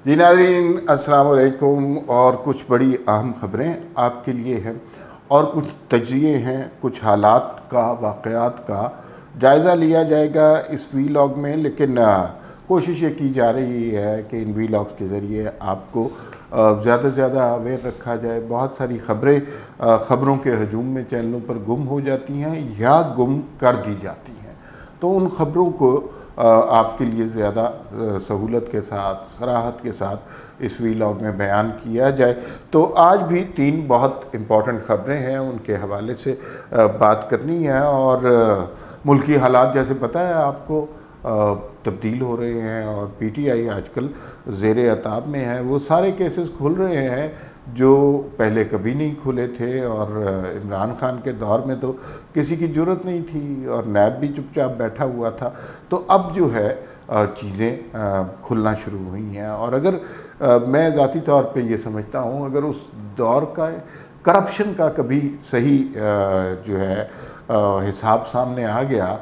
جی ناظرین السلام علیکم، اور کچھ بڑی اہم خبریں آپ کے لیے ہیں اور کچھ تجزیے ہیں، کچھ حالات کا، واقعات کا جائزہ لیا جائے گا اس ویلاگ میں، لیکن کوشش یہ کی جا رہی ہے کہ ان ویلاگز کے ذریعے آپ کو زیادہ سے زیادہ اویئر رکھا جائے۔ بہت ساری خبریں خبروں کے ہجوم میں چینلوں پر گم ہو جاتی ہیں یا گم کر دی جاتی ہیں، تو ان خبروں کو آپ کے لیے زیادہ سہولت کے ساتھ، صراحت کے ساتھ اس ویلاگ میں بیان کیا جائے۔ تو آج بھی 3 بہت امپورٹنٹ خبریں ہیں، ان کے حوالے سے بات کرنی ہے، اور ملکی حالات جیسے پتہ ہے آپ کو تبدیل ہو رہے ہیں، اور پی ٹی آئی آج کل زیر عتاب میں ہے۔ وہ سارے کیسز کھل رہے ہیں جو پہلے کبھی نہیں کھلے تھے، اور عمران خان کے دور میں تو کسی کی جرت نہیں تھی اور نیب بھی چپ چاپ بیٹھا ہوا تھا۔ تو اب جو ہے چیزیں کھلنا شروع ہوئی ہیں، اور اگر میں ذاتی طور پہ یہ سمجھتا ہوں، اگر اس دور کا کرپشن کا کبھی صحیح جو ہے حساب سامنے آ گیا،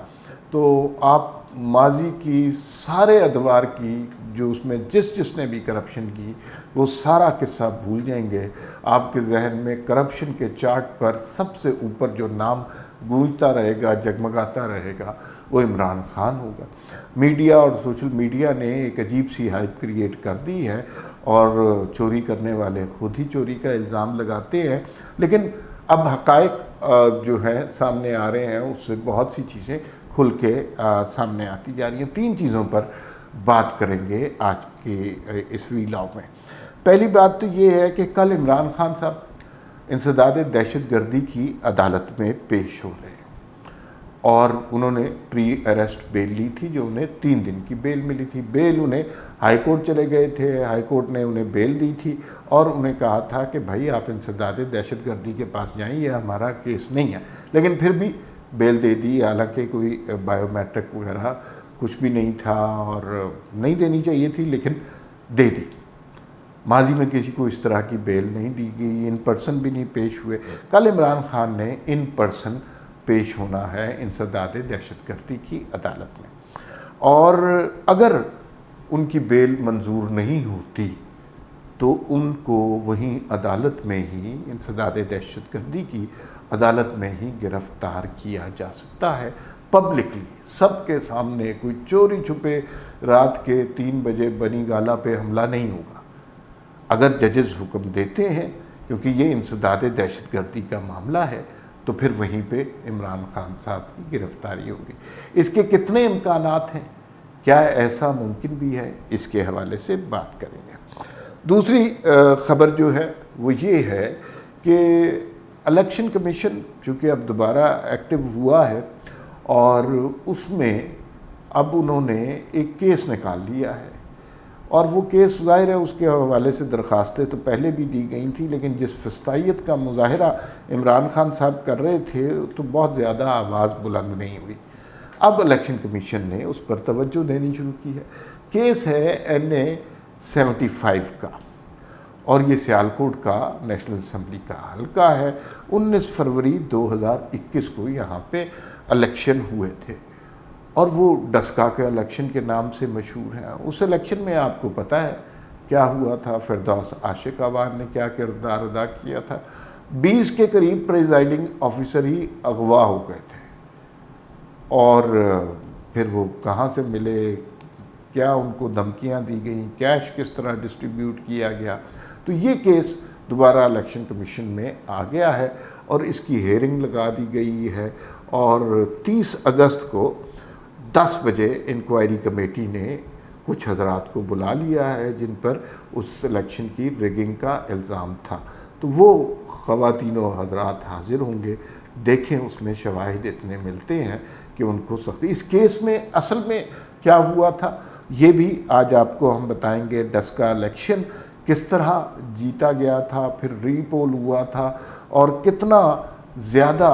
تو آپ ماضی کی سارے ادوار کی، جو اس میں جس نے بھی کرپشن کی، وہ سارا قصہ بھول جائیں گے۔ آپ کے ذہن میں کرپشن کے چارٹ پر سب سے اوپر جو نام گونجتا رہے گا، جگمگاتا رہے گا، وہ عمران خان ہوگا۔ میڈیا اور سوشل میڈیا نے ایک عجیب سی ہائپ کریٹ کر دی ہے، اور چوری کرنے والے خود ہی چوری کا الزام لگاتے ہیں، لیکن اب حقائق جو ہے سامنے آ رہے ہیں، اس سے بہت سی چیزیں کھل کے سامنے آتی جا رہی ہیں۔ 3 چیزوں پر بات کریں گے آج کے اس ویلاگ میں۔ پہلی بات تو یہ ہے کہ کل عمران خان صاحب انسداد دہشت گردی کی عدالت میں پیش ہو رہے ہیں، اور انہوں نے پری اریسٹ بیل لی تھی، جو انہیں 3 دن کی بیل ملی تھی۔ بیل انہیں ہائی کورٹ چلے گئے تھے، ہائی کورٹ نے انہیں بیل دی تھی، اور انہیں کہا تھا کہ بھائی آپ انسداد دہشت گردی کے پاس جائیں، یہ ہمارا کیس نہیں ہے، لیکن پھر بھی بیل دے دی، حالانکہ کوئی بائیو میٹرک وغیرہ کچھ بھی نہیں تھا، اور نہیں دینی چاہیے تھی، لیکن دے دی۔ ماضی میں کسی کو اس طرح کی بیل نہیں دی گئی، ان پرسن بھی نہیں پیش ہوئے۔ کل عمران خان نے ان پرسن پیش ہونا ہے انسداد دہشت گردی کی عدالت میں، اور اگر ان کی بیل منظور نہیں ہوتی تو ان کو وہیں عدالت میں ہی، انسداد دہشت گردی کی عدالت میں ہی گرفتار کیا جا سکتا ہے، پبلکلی، سب کے سامنے۔ کوئی چوری چھپے رات کے 3 بجے بنی گالا پہ حملہ نہیں ہوگا۔ اگر ججز حکم دیتے ہیں، کیونکہ یہ انسداد دہشت گردی کا معاملہ ہے، تو پھر وہیں پہ عمران خان صاحب کی گرفتاری ہوگی۔ اس کے کتنے امکانات ہیں، کیا ایسا ممکن بھی ہے، اس کے حوالے سے بات کریں گے۔ دوسری خبر جو ہے وہ یہ ہے کہ الیکشن کمیشن چونکہ اب دوبارہ ایکٹیو ہوا ہے، اور اس میں اب انہوں نے ایک کیس نکال لیا ہے، اور وہ کیس ظاہر ہے اس کے حوالے سے درخواستیں تو پہلے بھی دی گئی تھیں، لیکن جس فسطائیت کا مظاہرہ عمران خان صاحب کر رہے تھے تو بہت زیادہ آواز بلند نہیں ہوئی۔ اب الیکشن کمیشن نے اس پر توجہ دینی شروع کی ہے۔ کیس ہے NA 75 کا، اور یہ سیالکوٹ کا نیشنل اسمبلی کا حلقہ ہے۔ 19 فروری 2021 کو یہاں پہ الیکشن ہوئے تھے، اور وہ ڈسکا کے الیکشن کے نام سے مشہور ہیں۔ اس الیکشن میں آپ کو پتہ ہے کیا ہوا تھا، فردوس عاشق آوان نے کیا کردار ادا کیا تھا۔ 20 کے قریب پریزائڈنگ آفیسر ہی اغوا ہو گئے تھے، اور پھر وہ کہاں سے ملے، کیا ان کو دھمکیاں دی گئیں، کیش کس طرح ڈسٹریبیوٹ کیا گیا۔ تو یہ کیس دوبارہ الیکشن کمیشن میں آ گیا ہے، اور اس کی ہیئرنگ لگا دی گئی ہے، اور 30 اگست کو 10 بجے انکوائری کمیٹی نے کچھ حضرات کو بلا لیا ہے جن پر اس الیکشن کی ریگنگ کا الزام تھا۔ تو وہ خواتین و حضرات حاضر ہوں گے، دیکھیں اس میں شواہد اتنے ملتے ہیں کہ ان کو سختی۔ اس کیس میں اصل میں کیا ہوا تھا یہ بھی آج آپ کو ہم بتائیں گے۔ ڈسکا الیکشن کس طرح جیتا گیا تھا، پھر ری پول ہوا تھا، اور کتنا زیادہ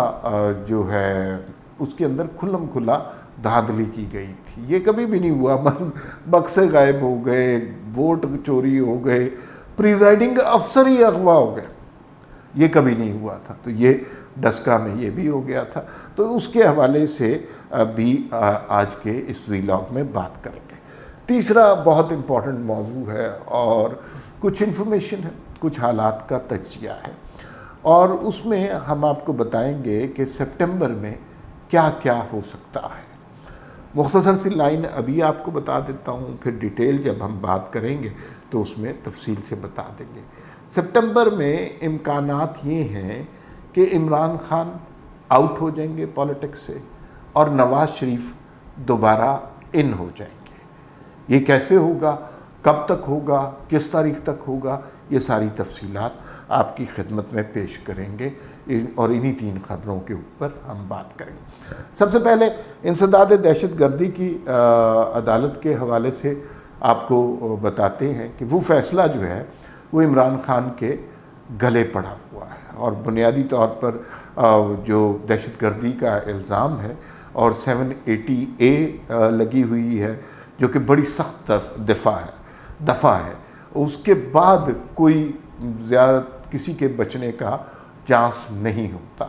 جو ہے اس کے اندر کھلم کھلا دھاندلی کی گئی تھی۔ یہ کبھی بھی نہیں ہوا، بکسے غائب ہو گئے، ووٹ چوری ہو گئے، پریزائڈنگ افسر ہی اغوا ہو گئے، یہ کبھی نہیں ہوا تھا۔ تو یہ ڈسکا میں یہ بھی ہو گیا تھا، تو اس کے حوالے سے بھی آج کے اس ویلاگ میں بات کریں گے۔ تیسرا بہت امپورٹنٹ موضوع ہے اور کچھ انفارمیشن ہے، کچھ حالات کا تجزیہ ہے، اور اس میں ہم آپ کو بتائیں گے کہ سپٹمبر میں کیا کیا ہو سکتا ہے۔ مختصر سی لائن ابھی آپ کو بتا دیتا ہوں، پھر ڈیٹیل جب ہم بات کریں گے تو اس میں تفصیل سے بتا دیں گے۔ سپٹمبر میں امکانات یہ ہیں کہ عمران خان آؤٹ ہو جائیں گے پالیٹکس سے اور نواز شریف دوبارہ ان ہو جائیں گے۔ یہ کیسے ہوگا، کب تک ہوگا، کس تاریخ تک ہوگا، یہ ساری تفصیلات آپ کی خدمت میں پیش کریں گے، اور انہی 3 خبروں کے اوپر ہم بات کریں گے۔ سب سے پہلے انسداد دہشت گردی کی عدالت کے حوالے سے آپ کو بتاتے ہیں کہ وہ فیصلہ جو ہے وہ عمران خان کے گلے پڑا ہوا ہے، اور بنیادی طور پر جو دہشت گردی کا الزام ہے اور 780A لگی ہوئی ہے جو کہ بڑی سخت دفعہ ہے، اس کے بعد کوئی زیادہ کسی کے بچنے کا چانس نہیں ہوتا۔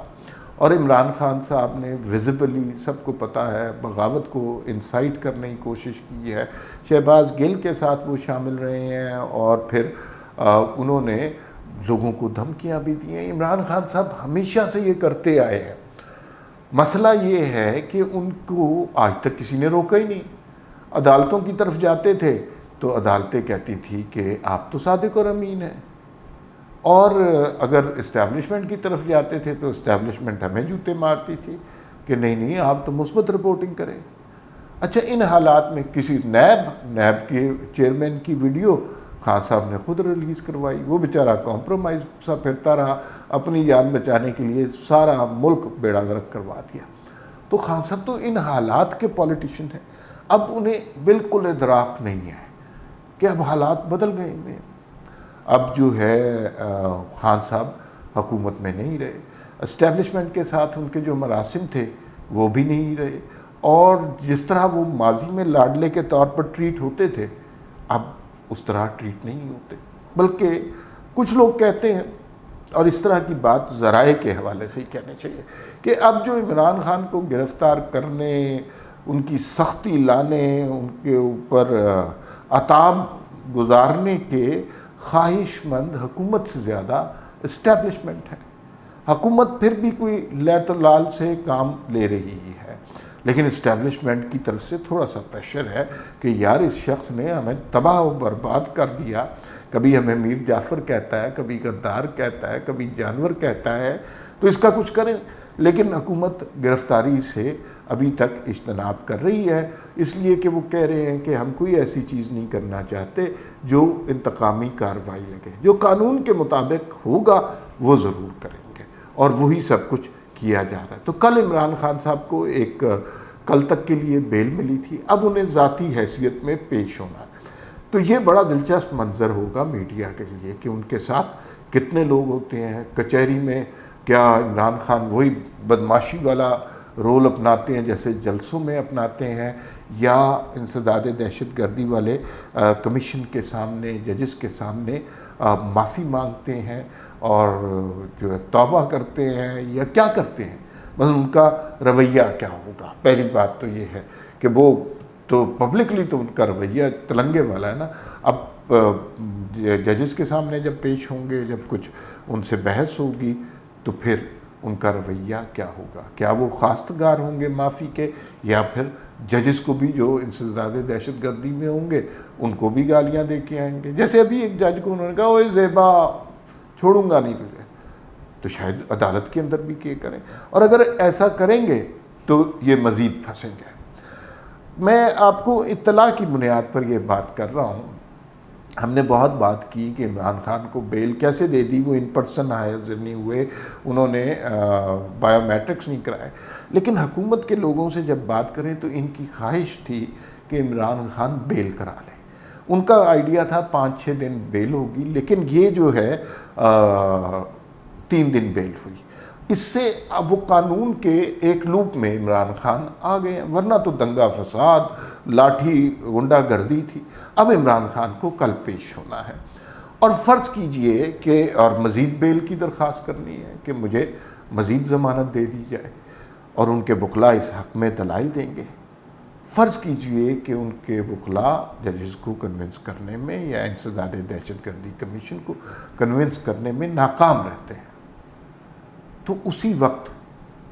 اور عمران خان صاحب نے ویزیبلی، سب کو پتہ ہے، بغاوت کو انسائٹ کرنے کی کوشش کی ہے۔ شہباز گل کے ساتھ وہ شامل رہے ہیں، اور پھر انہوں نے لوگوں کو دھمکیاں بھی دی ہیں۔ عمران خان صاحب ہمیشہ سے یہ کرتے آئے ہیں۔ مسئلہ یہ ہے کہ ان کو آج تک کسی نے روکا ہی نہیں۔ عدالتوں کی طرف جاتے تھے تو عدالتیں کہتی تھی کہ آپ تو صادق اور امین ہیں، اور اگر اسٹیبلشمنٹ کی طرف جاتے تھے تو اسٹیبلشمنٹ ہمیں جوتے مارتی تھی کہ نہیں آپ تو مثبت رپورٹنگ کریں۔ اچھا، ان حالات میں کسی نیب کے چیئرمین کی ویڈیو خان صاحب نے خود ریلیز کروائی، وہ بیچارہ کمپرومائز سا پھرتا رہا، اپنی جان بچانے کے لیے سارا ملک بیڑا غرق کروا دیا۔ تو خان صاحب تو ان حالات کے پولیٹیشین ہیں، اب انہیں بالکل ادراک نہیں ہے کہ اب حالات بدل گئے ہیں۔ اب جو ہے خان صاحب حکومت میں نہیں رہے، اسٹیبلشمنٹ کے ساتھ ان کے جو مراسم تھے وہ بھی نہیں رہے، اور جس طرح وہ ماضی میں لاڈلے کے طور پر ٹریٹ ہوتے تھے اب اس طرح ٹریٹ نہیں ہوتے، بلکہ کچھ لوگ کہتے ہیں، اور اس طرح کی بات ذرائع کے حوالے سے ہی کہنے چاہیے، کہ اب جو عمران خان کو گرفتار کرنے، ان کی سختی لانے، ان کے اوپر عتاب گزارنے کے خواہش مند حکومت سے زیادہ اسٹیبلشمنٹ ہے۔ حکومت پھر بھی کوئی لیت و لال سے کام لے رہی ہے، لیکن اسٹیبلشمنٹ کی طرف سے تھوڑا سا پریشر ہے کہ یار اس شخص نے ہمیں تباہ و برباد کر دیا، کبھی ہمیں میر جعفر کہتا ہے، کبھی غدار کہتا ہے، کبھی جانور کہتا ہے، تو اس کا کچھ کریں۔ لیکن حکومت گرفتاری سے ابھی تک اجتناب کر رہی ہے، اس لیے کہ وہ کہہ رہے ہیں کہ ہم کوئی ایسی چیز نہیں کرنا چاہتے جو انتقامی کارروائی لگے، جو قانون کے مطابق ہوگا وہ ضرور کریں گے، اور وہی سب کچھ کیا جا رہا ہے۔ تو کل عمران خان صاحب کو ایک کل تک کے لیے بیل ملی تھی، اب انہیں ذاتی حیثیت میں پیش ہونا ہے۔ تو یہ بڑا دلچسپ منظر ہوگا میڈیا کے لیے کہ ان کے ساتھ کتنے لوگ ہوتے ہیں کچہری میں۔ کیا عمران خان وہی بدماشی والا رول اپناتے ہیں جیسے جلسوں میں اپناتے ہیں، یا انسداد دہشت گردی والے کمیشن کے سامنے، ججز کے سامنے معافی مانگتے ہیں اور جو ہے توبہ کرتے ہیں، یا کیا کرتے ہیں؟ مثلا ان کا رویہ کیا ہوگا؟ پہلی بات تو یہ ہے کہ وہ تو پبلکلی تو ان کا رویہ تلنگے والا ہے نا۔ اب ججز کے سامنے جب پیش ہوں گے، جب کچھ ان سے بحث ہوگی، تو پھر ان کا رویہ کیا ہوگا؟ کیا وہ خواستگار ہوں گے معافی کے، یا پھر ججز کو بھی جو انسداد دہشت گردی میں ہوں گے ان کو بھی گالیاں دے کے آئیں گے؟ جیسے ابھی ایک جج کو انہوں نے کہا اوے زیبا چھوڑوں گا نہیں تجھے، تو شاید عدالت کے اندر بھی کیا کریں، اور اگر ایسا کریں گے تو یہ مزید پھنسیں گے۔ میں آپ کو اطلاع کی بنیاد پر یہ بات کر رہا ہوں، ہم نے بہت بات کی کہ عمران خان کو بیل کیسے دے دی، وہ ان پرسن حاضر نہیں ہوئے، انہوں نے بائیو میٹرکس نہیں کرائے، لیکن حکومت کے لوگوں سے جب بات کریں تو ان کی خواہش تھی کہ عمران خان بیل کرا لیں۔ ان کا آئیڈیا تھا 5-6 دن بیل ہوگی، لیکن یہ جو ہے 3 دن بیل ہوئی۔ اس سے اب وہ قانون کے ایک لوپ میں عمران خان آ گئے ہیں، ورنہ تو دنگا فساد، لاٹھی غنڈہ گردی تھی۔ اب عمران خان کو کل پیش ہونا ہے، اور فرض کیجئے کہ اور مزید بیل کی درخواست کرنی ہے کہ مجھے مزید ضمانت دے دی جائے، اور ان کے وکلاء اس حق میں دلائل دیں گے۔ فرض کیجئے کہ ان کے وکلاء ججز کو کنونس کرنے میں یا انسداد دہشت گردی کمیشن کو کنونس کرنے میں ناکام رہتے ہیں، تو اسی وقت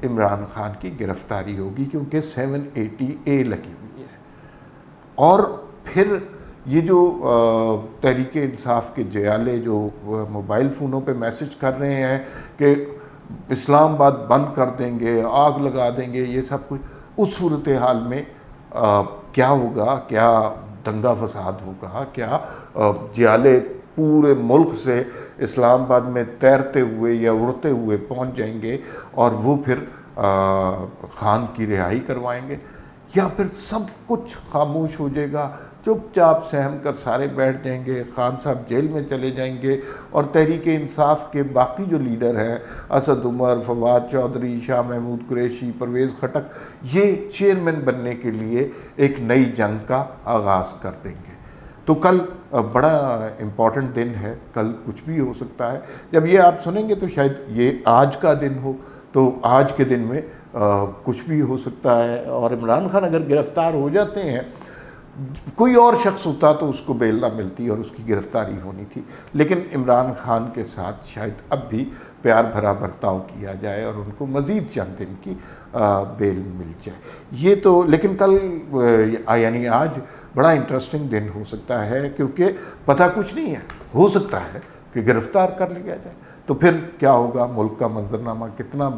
عمران خان کی گرفتاری ہوگی، کیونکہ 780A لگی ہوئی ہے۔ اور پھر یہ جو تحریک انصاف کے جیالے جو موبائل فونوں پہ میسج کر رہے ہیں کہ اسلام آباد بند کر دیں گے، آگ لگا دیں گے، یہ سب کچھ، اس صورتحال میں کیا ہوگا؟ کیا دنگا فساد ہوگا؟ کیا جیالے پورے ملک سے اسلام آباد میں تیرتے ہوئے یا اڑتے ہوئے پہنچ جائیں گے اور وہ پھر خان کی رہائی کروائیں گے؟ یا پھر سب کچھ خاموش ہو جائے گا، چپ چاپ سہم کر سارے بیٹھ جائیں گے، خان صاحب جیل میں چلے جائیں گے، اور تحریک انصاف کے باقی جو لیڈر ہیں، اسد عمر، فواد چودھری، شاہ محمود قریشی، پرویز خٹک، یہ چیئرمین بننے کے لیے ایک نئی جنگ کا آغاز کر دیں گے۔ تو کل بڑا امپورٹنٹ دن ہے، کل کچھ بھی ہو سکتا ہے۔ جب یہ آپ سنیں گے تو شاید یہ آج کا دن ہو، تو آج کے دن میں کچھ بھی ہو سکتا ہے۔ اور عمران خان اگر گرفتار ہو جاتے ہیں، کوئی اور شخص ہوتا تو اس کو بیل نہ ملتی اور اس کی گرفتاری ہونی تھی، لیکن عمران خان کے ساتھ شاید اب بھی پیار بھرا برتاؤ کیا جائے اور ان کو مزید چند دن کی بیل مل جائے۔ یہ تو لیکن کل یعنی آج بڑا انٹرسٹنگ دن ہو سکتا ہے، کیونکہ پتہ کچھ نہیں ہے، ہو سکتا ہے کہ گرفتار کر لیا جائے، تو پھر کیا ہوگا؟ ملک کا منظرنامہ کتنا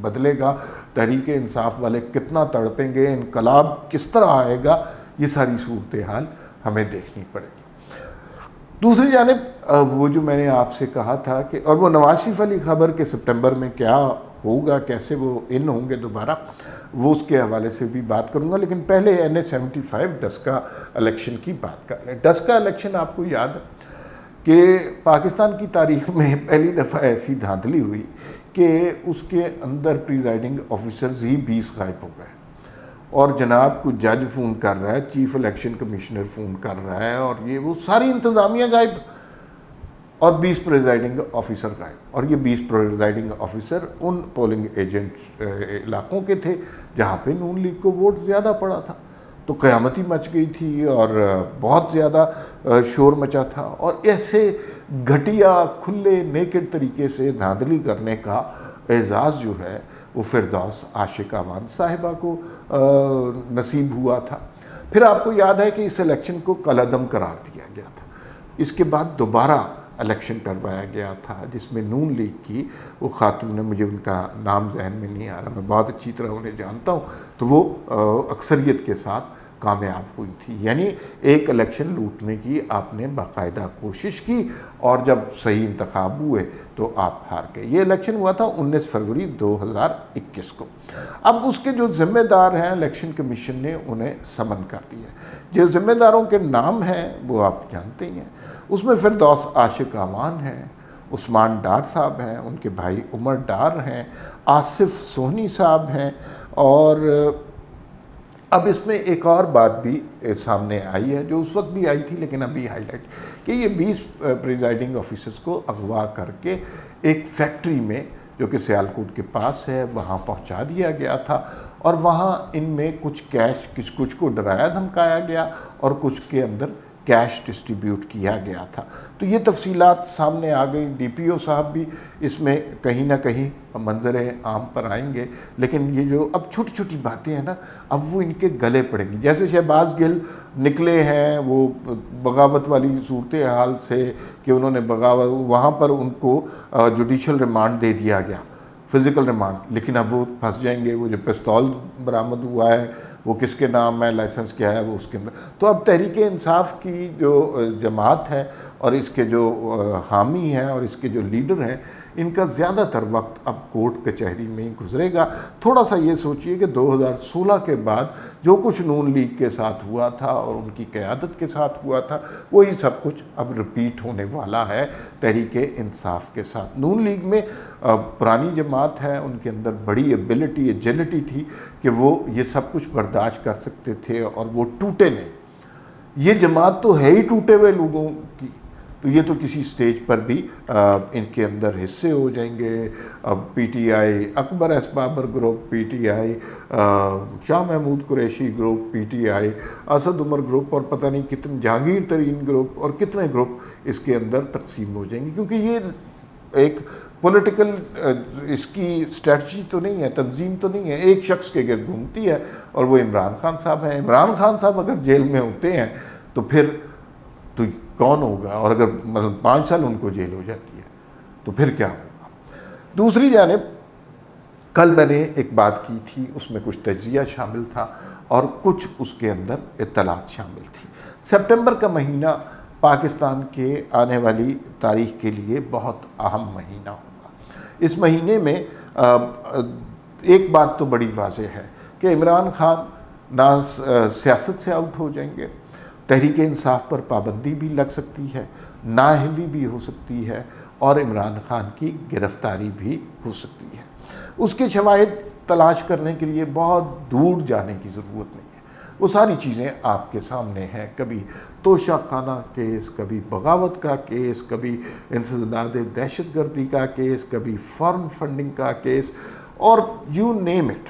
بدلے گا، تحریک انصاف والے کتنا تڑپیں گے، انقلاب کس طرح آئے گا، یہ ساری صورتحال ہمیں دیکھنی پڑے گی۔ دوسری جانب وہ جو میں نے آپ سے کہا تھا کہ اور وہ نواز شریف والی خبر کہ سپٹمبر میں کیا ہوگا، کیسے وہ ان ہوں گے دوبارہ، وہ اس کے حوالے سے بھی بات کروں گا، لیکن پہلے NA-75 ڈسکا الیکشن کی بات کر لیں۔ ڈسکا الیکشن آپ کو یاد ہے کہ پاکستان کی تاریخ میں پہلی دفعہ ایسی دھاندلی ہوئی کہ اس کے اندر پریزائڈنگ آفیسرز ہی 20 غائب ہو گئے، اور جناب کو جج فون کر رہا ہے، چیف الیکشن کمشنر فون کر رہا ہے، اور یہ وہ ساری انتظامیہ غائب، اور 20 پریزائڈنگ آفیسر غائب۔ اور یہ 20 پریزائڈنگ آفیسر ان پولنگ ایجنٹ علاقوں کے تھے جہاں پہ نون لیگ کو ووٹ زیادہ پڑا تھا، تو قیامتی مچ گئی تھی اور بہت زیادہ شور مچا تھا۔ اور ایسے گھٹیا کھلے نیکڈ طریقے سے دھاندلی کرنے کا اعزاز جو ہے وہ فردوس عاشق اعوان صاحبہ کو نصیب ہوا تھا۔ پھر آپ کو یاد ہے کہ اس الیکشن کو کالعدم قرار دیا گیا تھا، اس کے بعد دوبارہ الیکشن کروایا گیا تھا جس میں نون لیگ کی وہ خاتون، مجھے ان کا نام ذہن میں نہیں آ رہا، میں بہت اچھی طرح انہیں جانتا ہوں، تو وہ اکثریت کے ساتھ کامیاب ہوئی تھی۔ یعنی ایک الیکشن لوٹنے کی آپ نے باقاعدہ کوشش کی، اور جب صحیح انتخاب ہوئے تو آپ ہار گئے۔ یہ الیکشن ہوا تھا 19 فروری 2021 کو۔ اب اس کے جو ذمہ دار ہیں الیکشن کمیشن نے انہیں سمن کر دیا۔ جو ذمہ داروں کے نام ہیں وہ آپ جانتے ہی ہیں، اس میں فردوس عاشق اعوان ہیں، عثمان ڈار صاحب ہیں، ان کے بھائی عمر ڈار ہیں، آصف سونی صاحب ہیں، اور اب اس میں ایک اور بات بھی سامنے آئی ہے جو اس وقت بھی آئی تھی لیکن ابھی ہائی لائٹ، کہ یہ 20 پریزائڈنگ آفیسرز کو اغوا کر کے ایک فیکٹری میں جو کہ سیالکوٹ کے پاس ہے وہاں پہنچا دیا گیا تھا، اور وہاں ان میں کچھ کیش، کچھ کو ڈرایا دھمکایا گیا اور کچھ کے اندر کیش ڈسٹریبیوٹ کیا گیا تھا۔ تو یہ تفصیلات سامنے آ گئی۔ ڈی پی او صاحب بھی اس میں کہیں نہ کہیں منظر عام پر آئیں گے، لیکن یہ جو اب چھوٹی چھوٹی باتیں ہیں نا، اب وہ ان کے گلے پڑیں گی۔ جیسے شہباز گل نکلے ہیں وہ بغاوت والی صورتحال سے کہ انہوں نے بغاوت، وہاں پر ان کو جوڈیشل ریمانڈ دے دیا گیا، فزیکل ریمانڈ، لیکن اب وہ پھنس جائیں گے۔ وہ جو پستول برآمد ہوا ہے وہ کس کے نام ہے، لائسنس کیا ہے وہ اس کے اندر۔ تو اب تحریک انصاف کی جو جماعت ہے اور اس کے جو حامی ہیں اور اس کے جو لیڈر ہیں، ان کا زیادہ تر وقت اب کورٹ کچہری میں ہی گزرے گا۔ تھوڑا سا یہ سوچئے کہ 2016 کے بعد جو کچھ نون لیگ کے ساتھ ہوا تھا اور ان کی قیادت کے ساتھ ہوا تھا، وہی سب کچھ اب رپیٹ ہونے والا ہے تحریک انصاف کے ساتھ۔ نون لیگ میں پرانی جماعت ہے، ان کے اندر بڑی ایبلٹی، ایجلٹی تھی کہ وہ یہ سب کچھ برداشت کر سکتے تھے اور وہ ٹوٹے نہیں۔ یہ جماعت تو ہے ہی ٹوٹے ہوئے لوگوں کی، تو یہ تو کسی سٹیج پر بھی ان کے اندر حصے ہو جائیں گے. اب P T I Akbar S Babar group P T I, Shah Mahmood Qureshi group P T I, Asad Umar group اور پتہ نہیں کتنے جہانگیر ترین گروپ اور کتنے گروپ اس کے اندر تقسیم ہو جائیں گے. کیونکہ یہ ایک پولیٹیکل اس کی اسٹریٹجی تو نہیں ہے، تنظیم تو نہیں ہے، ایک شخص کے گرد گھومتی ہے اور وہ عمران خان صاحب ہیں. عمران خان صاحب اگر جیل میں ہوتے ہیں تو پھر تو کون ہوگا؟ اور اگر مثلا 5 سال ان کو جیل ہو جاتی ہے تو پھر کیا ہوگا؟ دوسری جانب کل میں نے ایک بات کی تھی، اس میں کچھ تجزیہ شامل تھا اور کچھ اس کے اندر اطلاعات شامل تھی. سپٹمبر کا مہینہ پاکستان کے آنے والی تاریخ کے لیے بہت اہم مہینہ ہوگا. اس مہینے میں ایک بات تو بڑی واضح ہے کہ عمران خان نہ سیاست سے آؤٹ ہو جائیں گے، تحریک انصاف پر پابندی بھی لگ سکتی ہے، نااہلی بھی ہو سکتی ہے اور عمران خان کی گرفتاری بھی ہو سکتی ہے. اس کے شواہد تلاش کرنے کے لیے بہت دور جانے کی ضرورت نہیں ہے، وہ ساری چیزیں آپ کے سامنے ہیں. کبھی توشہ خانہ کیس، کبھی بغاوت کا کیس، کبھی انسداد دہشت گردی کا کیس، کبھی فارن فنڈنگ کا کیس، اور یو نیم اٹ،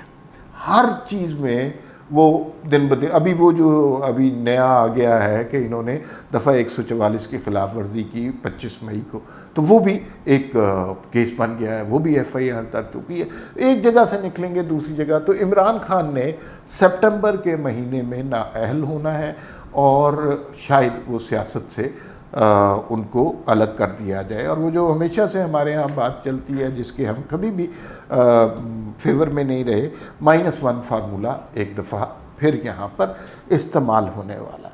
ہر چیز میں وہ دن بدن. ابھی وہ جو ابھی نیا آ گیا ہے کہ انہوں نے دفعہ 144 کی خلاف ورزی کی 25 مئی کو، تو وہ بھی ایک کیس بن گیا ہے، وہ بھی ایف آئی آر در چکی ہے. ایک جگہ سے نکلیں گے دوسری جگہ. تو عمران خان نے سپٹمبر کے مہینے میں نااہل ہونا ہے اور شاید وہ سیاست سے ان کو الگ کر دیا جائے. اور وہ جو ہمیشہ سے ہمارے ہاں بات چلتی ہے، جس کے ہم کبھی بھی فیور میں نہیں رہے، -1 فارمولہ ایک دفعہ پھر یہاں پر استعمال ہونے والا.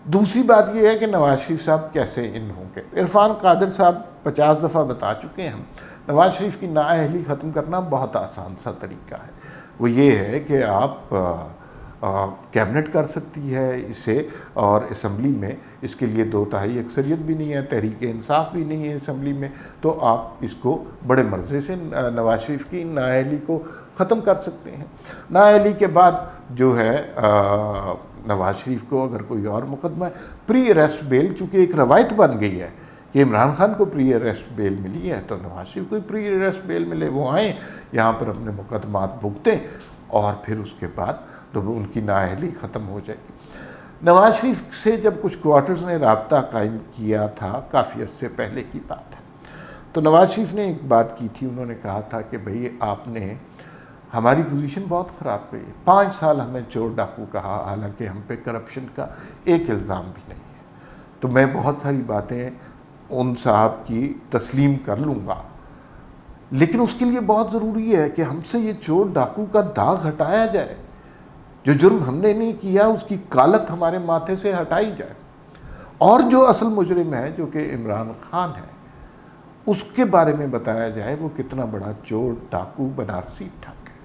دوسری بات یہ ہے کہ نواز شریف صاحب کیسے ان ہوں گے. عرفان قادر صاحب 50 دفعہ بتا چکے ہیں، نواز شریف کی نااہلی ختم کرنا بہت آسان سا طریقہ ہے. وہ یہ ہے کہ آپ کیبنٹ کر سکتی ہے اسے، اور اسمبلی میں اس کے لیے 2/3 اکثریت بھی نہیں ہے، تحریک انصاف بھی نہیں ہے اسمبلی میں، تو آپ اس کو بڑے مرضے سے نواز شریف کی نااہلی کو ختم کر سکتے ہیں. نااہلی کے بعد جو ہے نواز شریف کو اگر کوئی اور مقدمہ ہے، پری اریسٹ بیل، چونکہ ایک روایت بن گئی ہے کہ عمران خان کو پری اریسٹ بیل ملی ہے، تو نواز شریف کو پری اریسٹ بیل ملے، وہ آئیں یہاں پر اپنے مقدمات بھگتیں اور پھر اس کے بعد تو ان کی نااہلی ختم ہو جائے گی. نواز شریف سے جب کچھ کوارٹرز نے رابطہ قائم کیا تھا، کافی عرصے پہلے کی بات ہے، تو نواز شریف نے ایک بات کی تھی. انہوں نے کہا تھا کہ بھئی آپ نے ہماری پوزیشن بہت خراب کری ہے، 5 سال ہمیں چور ڈاکو کہا، حالانکہ ہم پہ کرپشن کا ایک الزام بھی نہیں ہے. تو میں بہت ساری باتیں ان صاحب کی تسلیم کر لوں گا، لیکن اس کے لیے بہت ضروری ہے کہ ہم سے یہ چور ڈاکو کا داغ ہٹایا جائے. جو جرم ہم نے نہیں کیا اس کی کالک ہمارے ماتھے سے ہٹائی جائے، اور جو اصل مجرم ہے جو کہ عمران خان ہے اس کے بارے میں بتایا جائے وہ کتنا بڑا چور ڈاکو بنارسی ٹھگ ہے.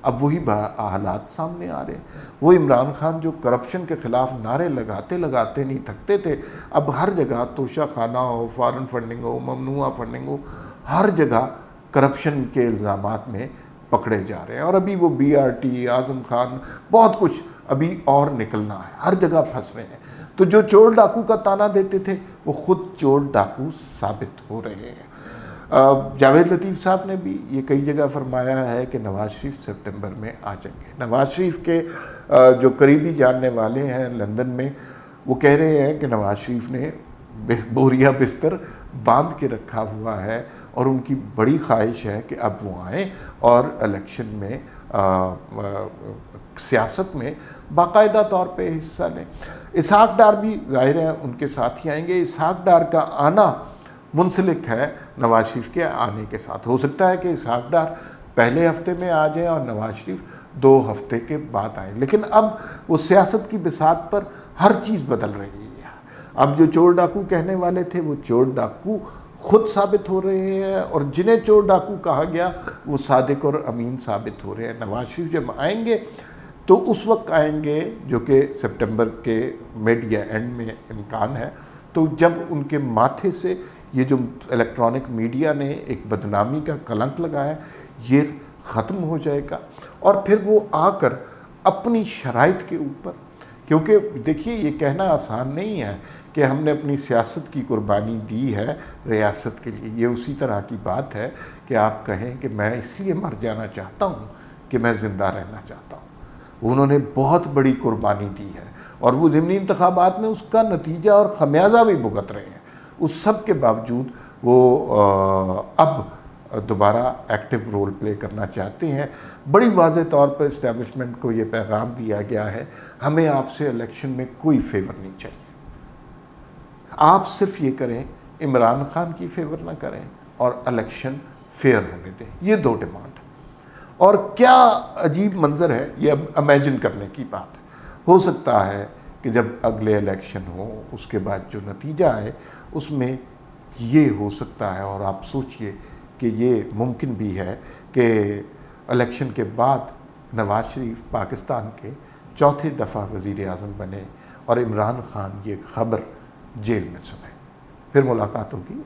اب وہی حالات سامنے آ رہے ہیں. وہ عمران خان جو کرپشن کے خلاف نعرے لگاتے نہیں تھکتے تھے، اب ہر جگہ توشہ خانہ ہو، فارن فنڈنگ ہو، ممنوعہ فنڈنگ ہو، ہر جگہ کرپشن کے الزامات میں پکڑے جا رہے ہیں. اور ابھی وہ be are T, Azam Khan, بہت کچھ ابھی اور نکلنا ہے، ہر جگہ پھنس رہے ہیں. تو جو چور ڈاکو کا تانا دیتے تھے وہ خود چور ڈاکو ثابت ہو رہے ہیں. جاوید لطیف صاحب نے بھی یہ کئی جگہ فرمایا ہے کہ نواز شریف سپٹمبر میں آ جائیں گے. نواز شریف کے جو قریبی جاننے والے ہیں لندن میں، وہ کہہ رہے ہیں کہ نواز شریف نے بوریا بستر باندھ کے رکھا ہوا ہے اور ان کی بڑی خواہش ہے کہ اب وہ آئیں اور الیکشن میں سیاست میں باقاعدہ طور پہ حصہ لیں. اسحاق ڈار بھی ظاہر ہے ان کے ساتھ ہی آئیں گے. اسحاق ڈار کا آنا منسلک ہے نواز شریف کے آنے کے ساتھ. ہو سکتا ہے کہ اسحاق ڈار پہلے ہفتے میں آ جائیں اور نواز شریف 2 ہفتے کے بعد آئیں. لیکن اب وہ سیاست کی بساط پر ہر چیز بدل رہی ہے. اب جو چور ڈاکو کہنے والے تھے وہ چور ڈاکو خود ثابت ہو رہے ہیں، اور جنہیں چور ڈاکو کہا گیا وہ صادق اور امین ثابت ہو رہے ہیں. نواز شریف جب آئیں گے تو اس وقت آئیں گے جو کہ سپٹمبر کے مڈ یا اینڈ میں امکان ہے، تو جب ان کے ماتھے سے یہ جو الیکٹرانک میڈیا نے ایک بدنامی کا کلنک لگایا یہ ختم ہو جائے گا. اور پھر وہ آ کر اپنی شرائط کے اوپر، کیونکہ دیکھیے یہ کہنا آسان نہیں ہے کہ ہم نے اپنی سیاست کی قربانی دی ہے ریاست کے لیے۔ یہ اسی طرح کی بات ہے کہ آپ کہیں کہ میں اس لیے مر جانا چاہتا ہوں کہ میں زندہ رہنا چاہتا ہوں۔ انہوں نے بہت بڑی قربانی دی ہے اور وہ ضمنی انتخابات میں اس کا نتیجہ اور خمیازہ بھی بھگت رہے ہیں۔ اس سب کے باوجود وہ اب دوبارہ ایکٹیو رول پلے کرنا چاہتے ہیں۔ بڑی واضح طور پر اسٹیبلشمنٹ کو یہ پیغام دیا گیا ہے، ہمیں آپ سے الیکشن میں کوئی فیور نہیں چاہیے، آپ صرف یہ کریں عمران خان کی فیور نہ کریں اور الیکشن فیئر ہونے دیں۔ یہ دو ڈیمانڈ ہے۔ اور کیا عجیب منظر ہے، یہ اب امیجن کرنے کی بات ہے۔ ہو سکتا ہے کہ جب اگلے الیکشن ہو اس کے بعد جو نتیجہ آئے اس میں یہ ہو سکتا ہے، اور آپ سوچئے کہ یہ ممکن بھی ہے کہ الیکشن کے بعد نواز شریف پاکستان کے چوتھے دفعہ وزیر اعظم بنے اور عمران خان یہ خبر جیل میں سنے۔ پھر ملاقات ہوگی۔